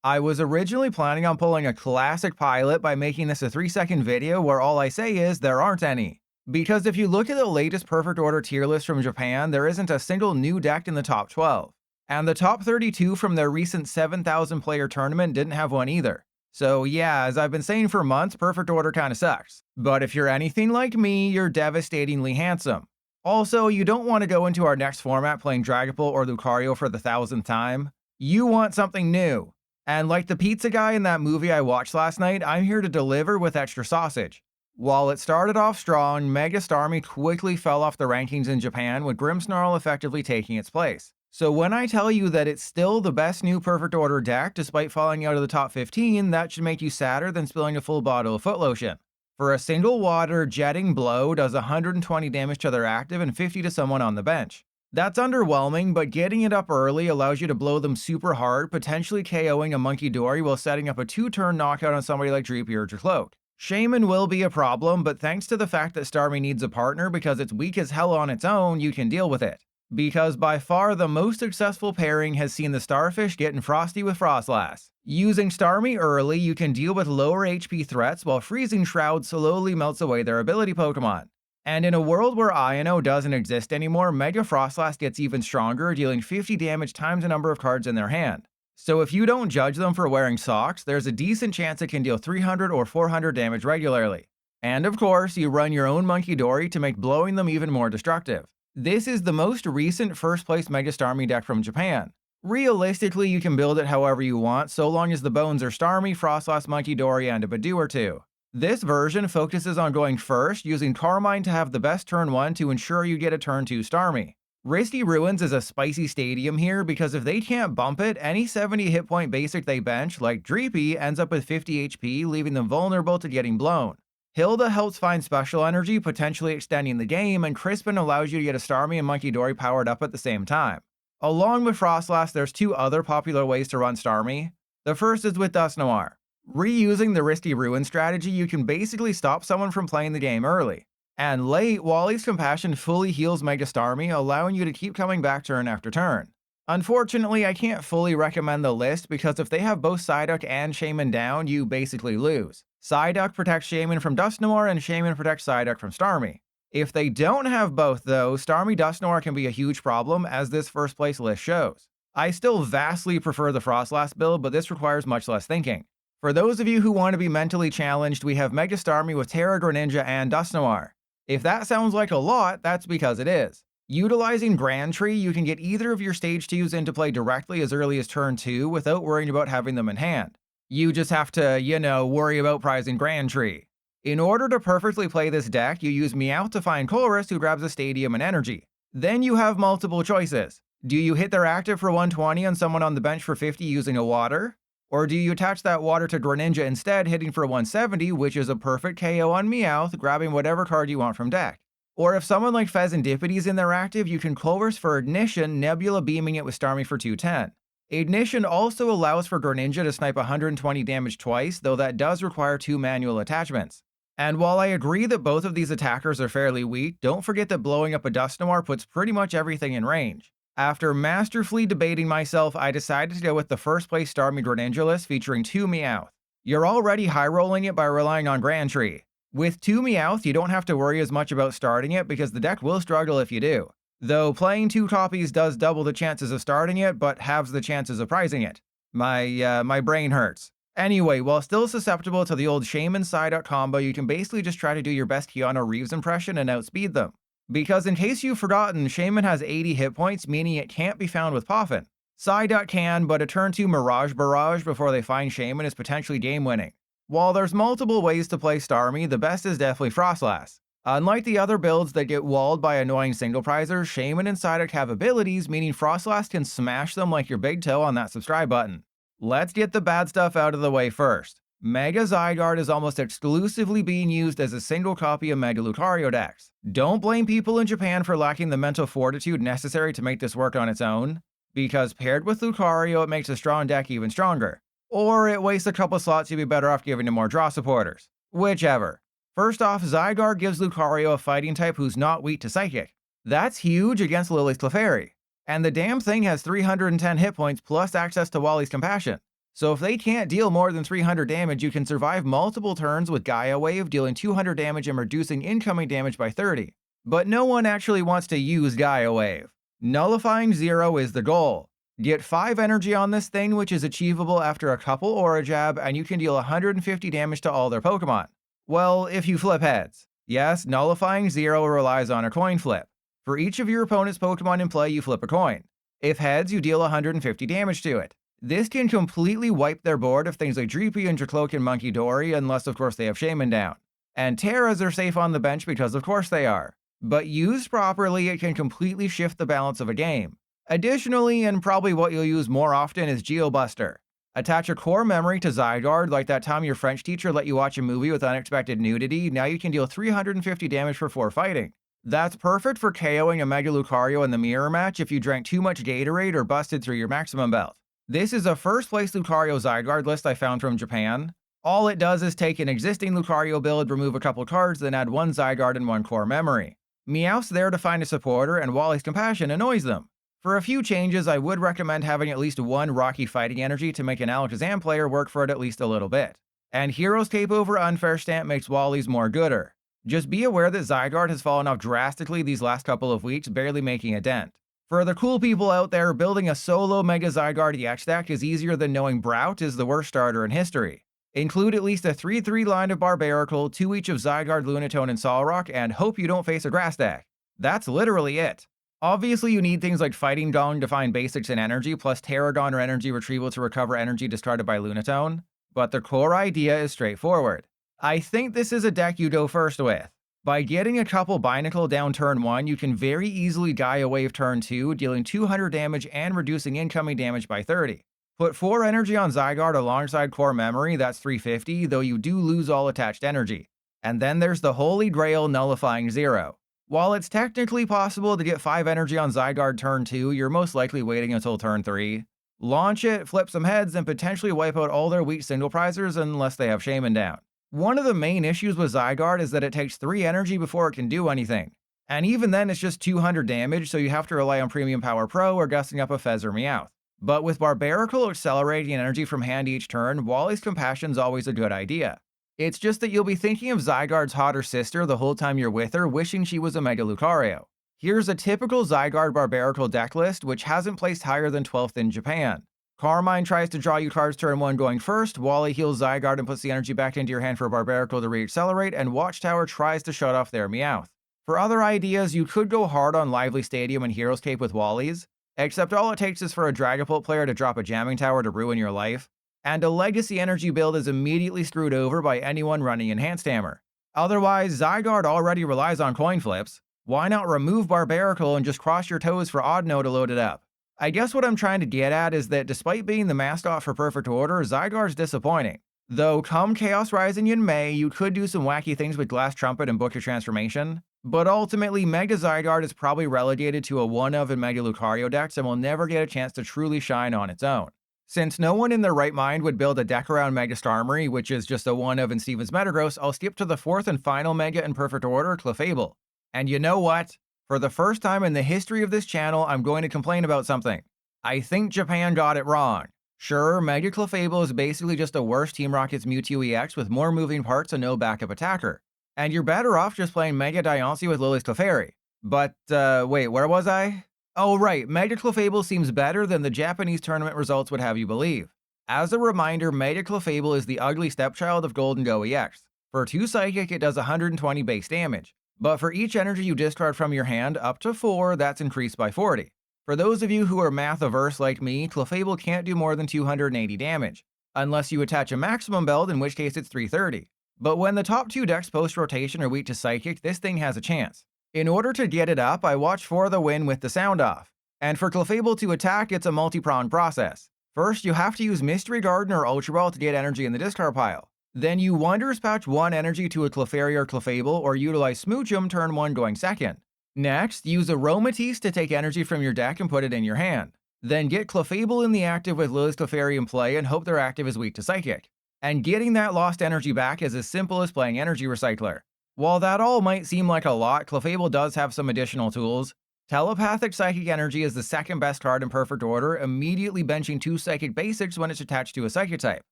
I was originally planning on pulling a classic pilot by making this a 3-second video where all I say is there aren't any. Because if you look at the latest Perfect Order tier list from Japan, there isn't a single new deck in the top 12. And the top 32 from their recent 7,000 player tournament didn't have one either. So yeah, as I've been saying for months, Perfect Order kinda sucks. But if you're anything like me, you're devastatingly handsome. Also, you don't want to go into our next format playing Dragapult or Lucario for the 1000th time. You want something new. And like the pizza guy in that movie I watched last night, I'm here to deliver with extra sausage. While it started off strong, Mega Starmie quickly fell off the rankings in Japan, with Grimmsnarl effectively taking its place. So when I tell you that it's still the best new Perfect Order deck despite falling out of the top 15, that should make you sadder than spilling a full bottle of foot lotion. For a single water, Jetting Blow does 120 damage to their active and 50 to someone on the bench. That's underwhelming, but getting it up early allows you to blow them super hard, potentially KOing a Munkidori while setting up a 2-turn knockout on somebody like Dreepy or Dracloak. Shaman will be a problem, but thanks to the fact that Starmie needs a partner because it's weak as hell on its own, you can deal with it. Because by far the most successful pairing has seen the Starfish getting frosty with Froslass. Using Starmie early, you can deal with lower HP threats while Freezing Shroud slowly melts away their ability Pokemon. And in a world where INO doesn't exist anymore, Mega Froslass gets even stronger, dealing 50 damage times the number of cards in their hand. So if you don't judge them for wearing socks, there's a decent chance it can deal 300 or 400 damage regularly. And of course, you run your own Munkidori to make blowing them even more destructive. This is the most recent first place Mega Starmie deck from Japan. Realistically, you can build it however you want, so long as the bones are Starmie, Froslass, Munkidori, and a Budew or two. This version focuses on going first, using Carmine to have the best turn 1 to ensure you get a turn 2 Starmie. Risky Ruins is a spicy stadium here because if they can't bump it, any 70 hit point basic they bench, like Dreepy, ends up with 50 HP, leaving them vulnerable to getting blown. Hilda helps find special energy, potentially extending the game, and Crispin allows you to get a Starmie and Munkidori powered up at the same time. Along with Froslass, there's two other popular ways to run Starmie. The first is with Dusknoir. Reusing the Risky Ruin strategy, you can basically stop someone from playing the game early. And late, Wally's Compassion fully heals Mega Starmie, allowing you to keep coming back turn after turn. Unfortunately, I can't fully recommend the list because if they have both Psyduck and Shaman down, you basically lose. Psyduck protects Shaman from Dusknoir and Shaman protects Psyduck from Starmie. If they don't have both though, Starmie Dusknoir can be a huge problem, as this first place list shows. I still vastly prefer the Froslass build, but this requires much less thinking. For those of you who want to be mentally challenged, we have Mega Starmie with Terra Greninja and Dusknoir. If that sounds like a lot, that's because it is. Utilizing Grand Tree, you can get either of your Stage 2s into play directly as early as turn 2 without worrying about having them in hand. You just have to, worry about prizing Grand Tree. In order to perfectly play this deck, you use Meowth to find Chorus, who grabs a Stadium and Energy. Then you have multiple choices. Do you hit their active for 120 and someone on the bench for 50 using a Water? Or do you attach that Water to Greninja instead, hitting for 170, which is a perfect KO on Meowth, grabbing whatever card you want from deck? Or if someone like Pheasandipity's in their active, you can Chorus for Ignition, Nebula beaming it with Starmie for 210. Ignition also allows for Greninja to snipe 120 damage twice, though that does require 2 manual attachments. And while I agree that both of these attackers are fairly weak, don't forget that blowing up a Dusknoir puts pretty much everything in range. After masterfully debating myself, I decided to go with the first place Starmie Greninja list featuring 2 Meowth. You're already high-rolling it by relying on Grand Tree. With 2 Meowth, you don't have to worry as much about starting it because the deck will struggle if you do. Though playing 2 copies does double the chances of starting it, but halves the chances of prizing it. My brain hurts. Anyway, while still susceptible to the old Shaman Psyduck combo, you can basically just try to do your best Keanu Reeves impression and outspeed them. Because in case you've forgotten, Shaman has 80 hit points, meaning it can't be found with Poffin. Psyduck can, but a turn 2 Mirage Barrage before they find Shaman is potentially game-winning. While there's multiple ways to play Starmie, the best is definitely Froslass. Unlike the other builds that get walled by annoying single prizers, Shaman and Psyduck have abilities, meaning Froslass can smash them like your big toe on that subscribe button. Let's get the bad stuff out of the way first. Mega Zygarde is almost exclusively being used as a single copy of Mega Lucario decks. Don't blame people in Japan for lacking the mental fortitude necessary to make this work on its own, because paired with Lucario it makes a strong deck even stronger. Or it wastes a couple slots you'd be better off giving to more draw supporters. Whichever. First off, Zygarde gives Lucario a fighting type who's not weak to Psychic. That's huge against Lillie's Clefairy. And the damn thing has 310 hit points plus access to Wally's Compassion. So if they can't deal more than 300 damage, you can survive multiple turns with Gaia Wave, dealing 200 damage and reducing incoming damage by 30. But no one actually wants to use Gaia Wave. Nullifying 0 is the goal. Get 5 energy on this thing, which is achievable after a couple Aura Jab, and you can deal 150 damage to all their Pokemon. Well, if you flip heads. Yes, Nullifying 0 relies on a coin flip. For each of your opponent's Pokemon in play, you flip a coin. If heads, you deal 150 damage to it. This can completely wipe their board of things like Dreepy and Dracloak and Munkidori, unless of course they have Shaman down. And Terras are safe on the bench because of course they are. But used properly, it can completely shift the balance of a game. Additionally, and probably what you'll use more often, is Geobuster. Attach a core memory to Zygarde, like that time your French teacher let you watch a movie with unexpected nudity. Now you can deal 350 damage for 4 fighting. That's perfect for KOing a Mega Lucario in the mirror match if you drank too much Gatorade or busted through your maximum belt. This is a first place Lucario Zygarde list I found from Japan. All it does is take an existing Lucario build, remove a couple cards, then add 1 Zygarde and 1 core memory. Meowth's there to find a supporter, and Wally's Compassion annoys them. For a few changes, I would recommend having at least 1 Rocky Fighting Energy to make an Alakazam player work for it at least a little bit. And Hero's Cape over Unfair Stamp makes Wally's more gooder. Just be aware that Zygarde has fallen off drastically these last couple of weeks, barely making a dent. For the cool people out there, building a solo Mega Zygarde EX deck is easier than knowing Brout is the worst starter in history. Include at least a 3/3 line of Barbaracle, 2 each of Zygarde, Lunatone, and Solrock, and hope you don't face a grass deck. That's literally it. Obviously, you need things like Fighting Gong to find basics and energy, plus Terragon or Energy Retrieval to recover energy discarded by Lunatone, but the core idea is straightforward. I think this is a deck you go first with. By getting a couple Binacle down turn 1, you can very easily Gaia Wave turn 2, dealing 200 damage and reducing incoming damage by 30. Put 4 energy on Zygarde alongside core memory, that's 350, though you do lose all attached energy. And then there's the holy grail, Nullifying 0. While it's technically possible to get 5 energy on Zygarde turn 2, you're most likely waiting until turn 3. Launch it, flip some heads, and potentially wipe out all their weak single prizers unless they have Shaman down. One of the main issues with Zygarde is that it takes 3 energy before it can do anything. And even then it's just 200 damage, so you have to rely on Premium Power Pro or gusting up a Fez or Meowth. But with Barbaracle accelerating energy from hand each turn, Wally's Compassion's always a good idea. It's just that you'll be thinking of Zygarde's hotter sister the whole time you're with her, wishing she was a Mega Lucario. Here's a typical Zygarde Barbaracle deck list, which hasn't placed higher than 12th in Japan. Carmine tries to draw you cards turn 1 going first, Wally heals Zygarde and puts the energy back into your hand for Barbaracle to re-accelerate, and Watchtower tries to shut off their Meowth. For other ideas, you could go hard on Lively Stadium and Hero's Cape with Wally's, except all it takes is for a Dragapult player to drop a Jamming Tower to ruin your life, and a Legacy Energy build is immediately screwed over by anyone running Enhanced Hammer. Otherwise, Zygarde already relies on coin flips. Why not remove Barbaracle and just cross your toes for Oddno to load it up? I guess what I'm trying to get at is that despite being the mascot for Perfect Order, Zygarde's disappointing. Though come Chaos Rising in May, you could do some wacky things with Glass Trumpet and Book Your Transformation, but ultimately Mega Zygarde is probably relegated to a one-of in Mega Lucario decks and will never get a chance to truly shine on its own. Since no one in their right mind would build a deck around Mega Starmie, which is just a one-of in Steven's Metagross, I'll skip to the 4th and final Mega in Perfect Order, Clefable. And you know what? For the first time in the history of this channel, I'm going to complain about something. I think Japan got it wrong. Sure, Mega Clefable is basically just a worse Team Rocket's Mewtwo EX with more moving parts and no backup attacker. And you're better off just playing Mega Diancie with Lily's Clefairy. But, wait, where was I? Oh right, Mega Clefable seems better than the Japanese tournament results would have you believe. As a reminder, Mega Clefable is the ugly stepchild of Golden Go EX. For 2 Psychic, it does 120 base damage. But for each energy you discard from your hand, up to 4, that's increased by 40. For those of you who are math averse like me, Clefable can't do more than 280 damage, unless you attach a maximum build, in which case it's 330. But when the top 2 decks post-rotation are weak to Psychic, this thing has a chance. In order to get it up, I watch for the win with the sound off. And for Clefable to attack, it's a multi-pronged process. First, you have to use Mystery Garden or Ultra Ball to get energy in the discard pile. Then you Wondrous Pouch 1 energy to a Clefairy or Clefable, or utilize Smoochum turn 1 going second. Next, use Aromatisse to take energy from your deck and put it in your hand. Then get Clefable in the active with Lily's Clefairy in play and hope their active is weak to Psychic. And getting that lost energy back is as simple as playing Energy Recycler. While that all might seem like a lot, Clefable does have some additional tools. Telepathic Psychic Energy is the second best card in perfect order, immediately benching 2 Psychic Basics when it's attached to a Psychic type.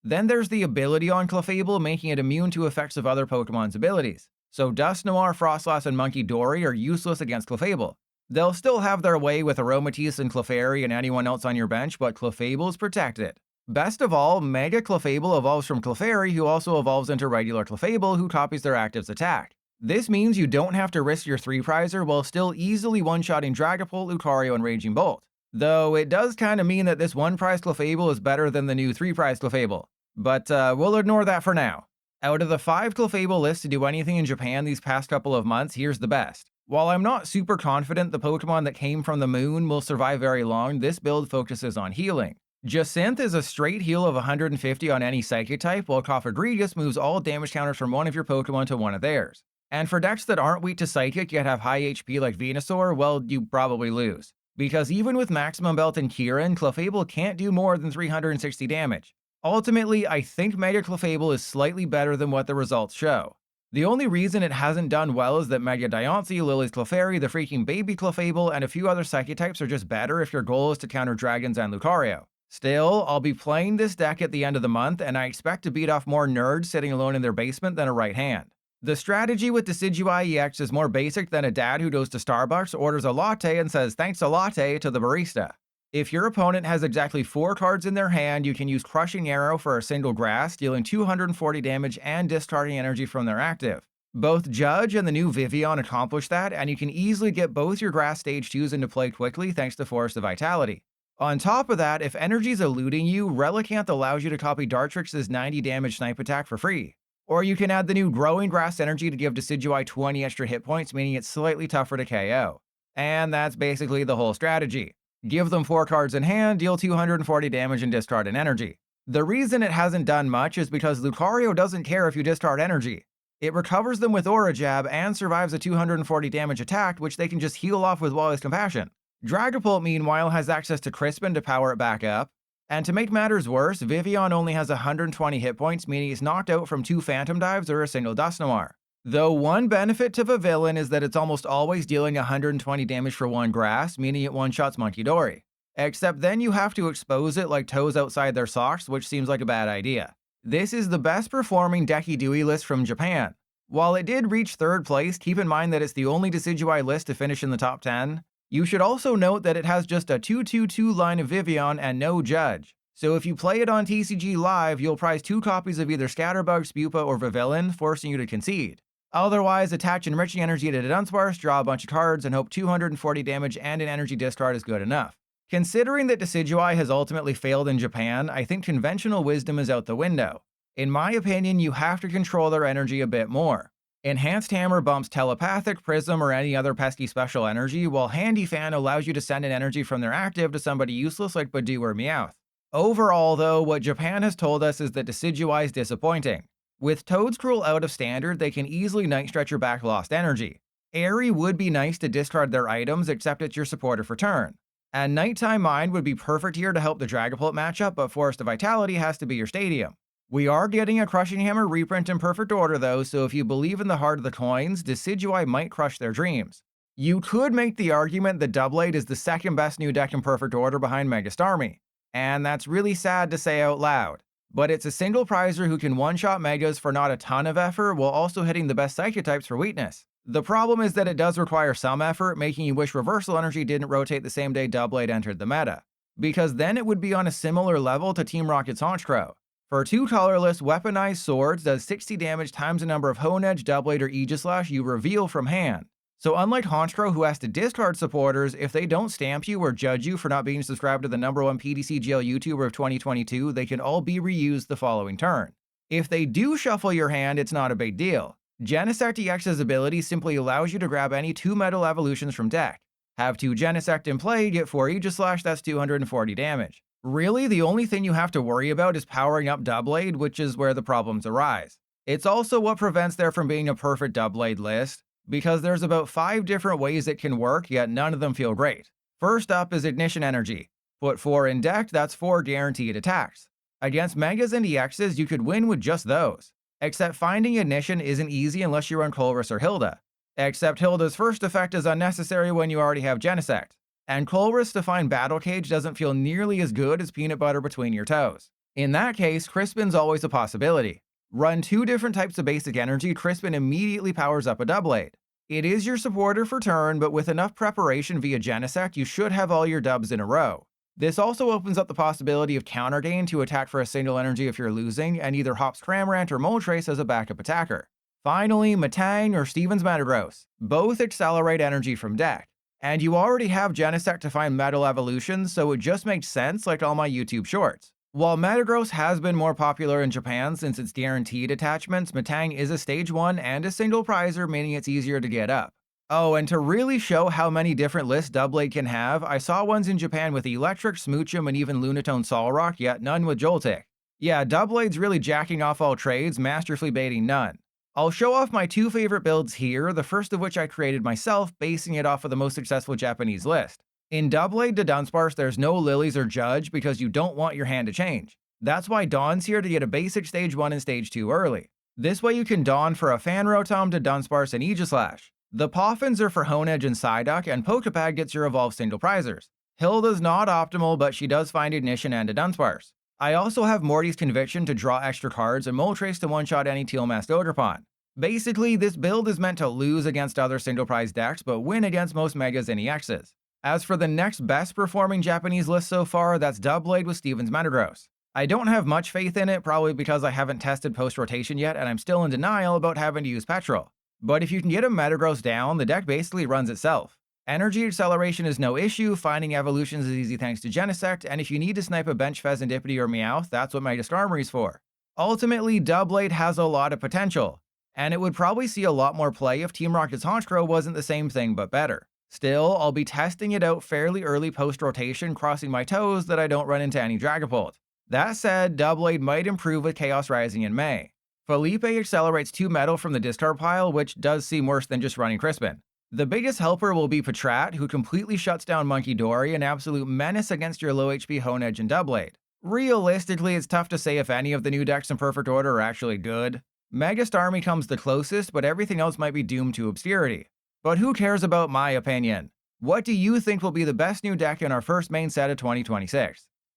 Then there's the ability on Clefable, making it immune to effects of other Pokemon's abilities. So Dusknoir, Froslass, and Munkidori are useless against Clefable. They'll still have their way with Aromatisse and Clefairy and anyone else on your bench, but Clefable's protected. Best of all, Mega Clefable evolves from Clefairy, who also evolves into regular Clefable, who copies their active's attack. This means you don't have to risk your 3-prizer while still easily one-shotting Dragapult, Lucario, and Raging Bolt. Though it does kinda mean that this 1-prize Clefable is better than the new 3-prize Clefable. But we'll ignore that for now. Out of the 5 Clefable lists to do anything in Japan these past couple of months, here's the best. While I'm not super confident the Pokemon that came from the moon will survive very long, this build focuses on healing. Jacynth is a straight heal of 150 on any Psychic type, while Cofagrigus moves all damage counters from one of your Pokemon to one of theirs. And for decks that aren't weak to Psychic yet have high HP like Venusaur, well, you probably lose. Because even with Maximum Belt and Kieran, Clefable can't do more than 360 damage. Ultimately, I think Mega Clefable is slightly better than what the results show. The only reason it hasn't done well is that Mega Diancie, Lillie's Clefairy, the freaking baby Clefable, and a few other Psychic types are just better if your goal is to counter Dragons and Lucario. Still, I'll be playing this deck at the end of the month, and I expect to beat off more nerds sitting alone in their basement than a right hand. The strategy with Decidueye EX is more basic than a dad who goes to Starbucks, orders a latte, and says thanks a latte to the barista. If your opponent has exactly 4 cards in their hand, you can use Crushing Arrow for a single grass, dealing 240 damage and discarding energy from their active. Both Judge and the new Vivillon accomplish that, and you can easily get both your grass stage 2s into play quickly thanks to Forest of Vitality. On top of that, if energy's eluding you, Relicanth allows you to copy Dartrix's 90 damage snipe attack for free. Or you can add the new Growing Grass Energy to give Decidueye 20 extra hit points, meaning it's slightly tougher to KO. And that's basically the whole strategy. Give them 4 cards in hand, deal 240 damage and discard an energy. The reason it hasn't done much is because Lucario doesn't care if you discard energy. It recovers them with Aura Jab and survives a 240 damage attack, which they can just heal off with Wally's Compassion. Dragapult, meanwhile, has access to Crispin to power it back up. And to make matters worse, Vivillon only has 120 hit points, meaning he's knocked out from 2 Phantom Dives or a single Dusknoir. Though one benefit to Vivillon is that it's almost always dealing 120 damage for 1 grass, meaning it one-shots Munkidori. Except then you have to expose it like toes outside their socks, which seems like a bad idea. This is the best performing Decidueye list from Japan. While it did reach 3rd place, keep in mind that it's the only Decidueye list to finish in the top 10. You should also note that it has just a 2/2/2 line of Vivillon and no Judge. So if you play it on TCG Live, you'll prize 2 copies of either Scatterbug, Spupa, or Vivillon, forcing you to concede. Otherwise, attach Enriching Energy to Dunsparce, draw a bunch of cards, and hope 240 damage and an energy discard is good enough. Considering that Decidueye has ultimately failed in Japan, I think conventional wisdom is out the window. In my opinion, you have to control their energy a bit more. Enhanced Hammer bumps Telepathic, Prism, or any other pesky special energy, while Handy Fan allows you to send an energy from their active to somebody useless like Budew or Meowth. Overall, though, what Japan has told us is that Decidueye is disappointing. With Toedscruel out of standard, they can easily Night Stretcher back lost energy. Airy would be nice to discard their items, except it's your supporter for turn. And Nighttime Mind would be perfect here to help the Dragapult matchup, but Forest of Vitality has to be your stadium. We are getting a Crushing Hammer reprint in perfect order though, so if you believe in the heart of the coins, Decidueye might crush their dreams. You could make the argument that Doublade is the 2nd best new deck in perfect order behind Mega Starmie. And that's really sad to say out loud. But it's a single prizer who can one-shot Megas for not a ton of effort while also hitting the best Psychic types for weakness. The problem is that it does require some effort, making you wish Reversal Energy didn't rotate the same day Doublade entered the meta. Because then it would be on a similar level to Team Rocket's Honchkrow. For 2 colorless, Weaponized Swords does 60 damage times the number of Honedge, Doublade, or Aegislash you reveal from hand. So unlike Honchkrow, who has to discard supporters, if they don't stamp you or judge you for not being subscribed to the #1 PTCGL YouTuber of 2022, they can all be reused the following turn. If they do shuffle your hand, it's not a big deal. Genesect EX's ability simply allows you to grab any 2 Metal Evolutions from deck. Have 2 Genesect in play, get 4 Aegislash, that's 240 damage. Really, the only thing you have to worry about is powering up Doublade, which is where the problems arise. It's also what prevents there from being a perfect Doublade list, because there's about 5 different ways it can work, yet none of them feel great. First up is Ignition Energy. Put 4 in deck, that's 4 guaranteed attacks. Against Megas and EXs, you could win with just those. Except finding Ignition isn't easy unless you run Colress or Hilda. Except Hilda's first effect is unnecessary when you already have Genesect, and Colress's Defined Battle Cage doesn't feel nearly as good as peanut butter between your toes. In that case, Crispin's always a possibility. Run 2 different types of basic energy, Crispin immediately powers up a Doublade. It is your supporter for turn, but with enough preparation via Genesect, you should have all your dubs in a row. This also opens up the possibility of counter gain to attack for a single energy if you're losing, and either hops Cramorant or Moltres as a backup attacker. Finally, Metang or Steven's Metagross. Both accelerate energy from deck. And you already have Genesect to find Metal Evolutions, so it just makes sense like all my YouTube shorts. While Metagross has been more popular in Japan since its guaranteed attachments, Metang is a stage 1 and a single prizer, meaning it's easier to get up. Oh, and to really show how many different lists Doublade can have, I saw ones in Japan with Electric, Smoochum, and even Lunatone Solrock, yet none with Joltik. Yeah, Doublade's really jacking off all trades, masterfully baiting none. I'll show off my 2 favorite builds here, the first of which I created myself, basing it off of the most successful Japanese list. In Doublade to Dunsparce, there's no Lilies or Judge because you don't want your hand to change. That's why Dawn's here to get a basic stage 1 and stage 2 early. This way you can Dawn for a Fan Rotom to Dunsparce and Aegislash. The Poffins are for Honedge and Psyduck, and Poké Pad gets your Evolved single prizers. Hilda's not optimal, but she does find Ignition and a Dunsparce. I also have Morty's Conviction to draw extra cards and Moltres to one-shot any Teal-Masked Ogerpon. Basically, this build is meant to lose against other single prize decks, but win against most Megas and EXs. As for the next best performing Japanese list so far, that's Doublade with Steven's Metagross. I don't have much faith in it, probably because I haven't tested post-rotation yet and I'm still in denial about having to use Petrol. But if you can get a Metagross down, the deck basically runs itself. Energy acceleration is no issue, finding evolutions is easy thanks to Genesect, and if you need to snipe a Bench Pheasantipity or Meowth, that's what Mega Starmie is for. Ultimately, Doublade has a lot of potential, and it would probably see a lot more play if Team Rocket's Honchkrow wasn't the same thing but better. Still, I'll be testing it out fairly early post-rotation, crossing my toes that I don't run into any Dragapult. That said, Doublade might improve with Chaos Rising in May. Felipe accelerates 2 metal from the discard pile, which does seem worse than just running Crispin. The biggest helper will be Patrat, who completely shuts down Munkidori, an absolute menace against your low HP Honedge and Doublade. Realistically, it's tough to say if any of the new decks in perfect order are actually good. Mega Starmie comes the closest, but everything else might be doomed to obscurity. But who cares about my opinion? What do you think will be the best new deck in our first main set of 2026?